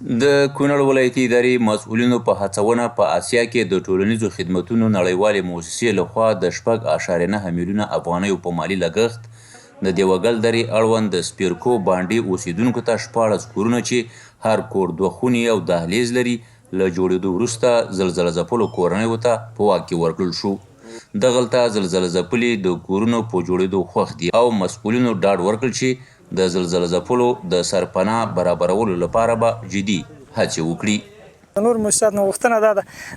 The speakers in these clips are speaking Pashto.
د کونړ ولایتي ادارې مسؤلینو په هڅونه په اسیا کې د ټولنیزو خدمتونو نړیوالې موسسې لخوا د 6.9 میلیونه افغانیو په مالي لګښت د دیوګل درې اړوند د سپیرکو بانډي اوسیدونکو ته 14 کورونه چې هر کور 2 خونې او دهلیز لري له جوړېدو وروسته زلزله ځپلو کورنیو ته په واک کې ورکړل شو. دغلته زلزله ځپلي د کورونو په جوړېدو خوښ دي او مسؤلینو ډاډ ورکړل چې د زلزله ځپلو د سرپناه برابرولو لپاره به جدي هڅې وکړي. نور مؤسسات نه غوښتنه ده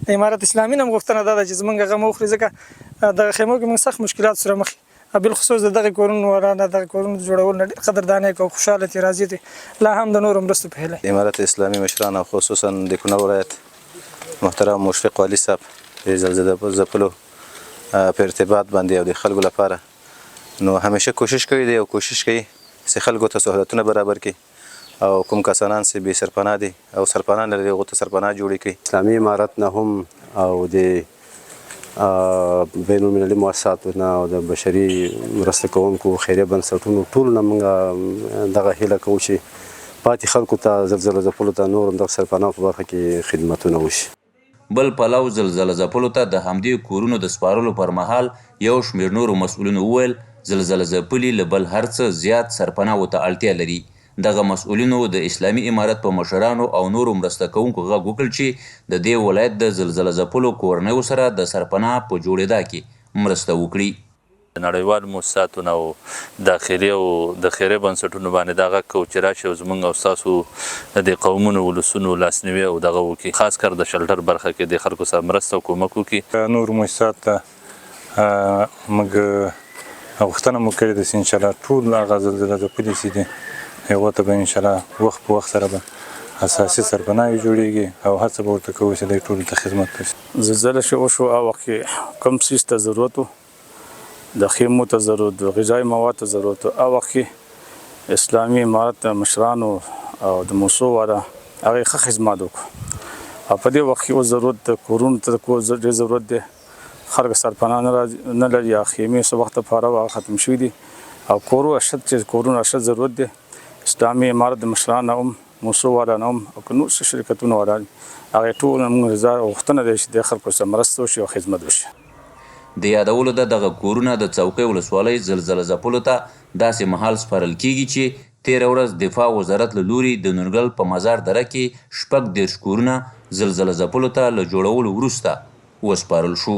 د امارت اسلامي نه غوښتنه ده چې زمونږ غم وخوري ځکه دغه خیمو کې موږ سخت مشکلات سره مخ بالخصوص دغه کورونو ورانه دغه کورونو جوړول نه قدردانۍ کوو خوشاله تي راځي دي لا هم د نور مرستو په هله امارت اسلامي مشران خصوصا د کونړ ولایت محترم مشفق علي صاحب د زلزله ځپلو په ارتباط باندې او د خلکو لپاره نو همیشه کوشش کوي دی او کوشش کوي چې خلکو ته سہولتونه برابر کړي او کوم کسانان چې بې سرپناه دي او سرپناه نه لري هغو ته سرپناه جوړې کړي. اسلامي امارت نه هم او د بین المللي مؤسساتو نه او د بشري مرسته کوونکو خیریه بنسټونو ټول نه موږ دغه هیله کوو چې پاتې خلکو ته زلزله ځپلو ته نور هم دغه سرپناه په برخه کې خدمتونه وشي. بل پلو زلزله ځپلو ته د همدې کورونو د سپارلو پر مهال یو شمېر نورو مسؤلینو وویل زلزله ځپلي له بل هر څه زیات سرپناهو ته اړتیا لري. دغه مسؤلینو د اسلامي امارت په مشرانو او نورو مرسته کوونکو غږ وکړ چې د دې ولایت د زلزله ځپلو کورنیو سره د سرپناه په جوړېدا کې مرسته وکړي. د نړیوالو مؤسساتو نه او د خیریه بنسټونو باندې دا غږ کوو چې راشئ او زموږ او ستاسو د قومونو ولسونو لاسنیوي او دغه وکړي خاص کر د شلټر برخه کې د خلکو سره مرسته او کومک وکړي. نور مؤسسات ته موږ غوښتنه مو کړې ده چې انشاءالله ټول هغه زلزله ځپلي چې دي هغو ته به انشاءالله وخت په وخت سره به اساسي سرپناهې جوړېږي او هڅه به ورته کوو چې دوی ټولو ته خدمت وکړي. زلزله چې وشو هغه وخت کې کوم څیز ته ضرورت و د خیمو ته ضرورت و غذایي مواد ته ضرورت و هغه وخت کې اسلامي امارت مشرانو او د موسسو والا هغې ښه خدمات وکړو او په دې وخت کې اوس ضرورت د کورونو ته ډېر ضرورت دی. خلک سرپناه نه لري یا خیمې څه وخت لپاره هغه ختم شوي دي او کورونه اشد ضرورت دی. اسلامي امارت د مشرانو هم موسسو والا نه هم او که نور څه شرکتونه والا دي هغې ټول موږ رضا غوښتنه دی چې د خلکو سره مرسته وشي او خدمت وشي. د یادولو ده دغه کورونه د څوکۍ ولسوالۍ زلزله ځپلو ته داسې مهال سپارل کیږي چې تېره ورځ دفاع وزارت له لوري د نورګل په مزار دره کې 36 کورونه زلزله ځپلو ته له جوړولو وروسته وسپارل شو.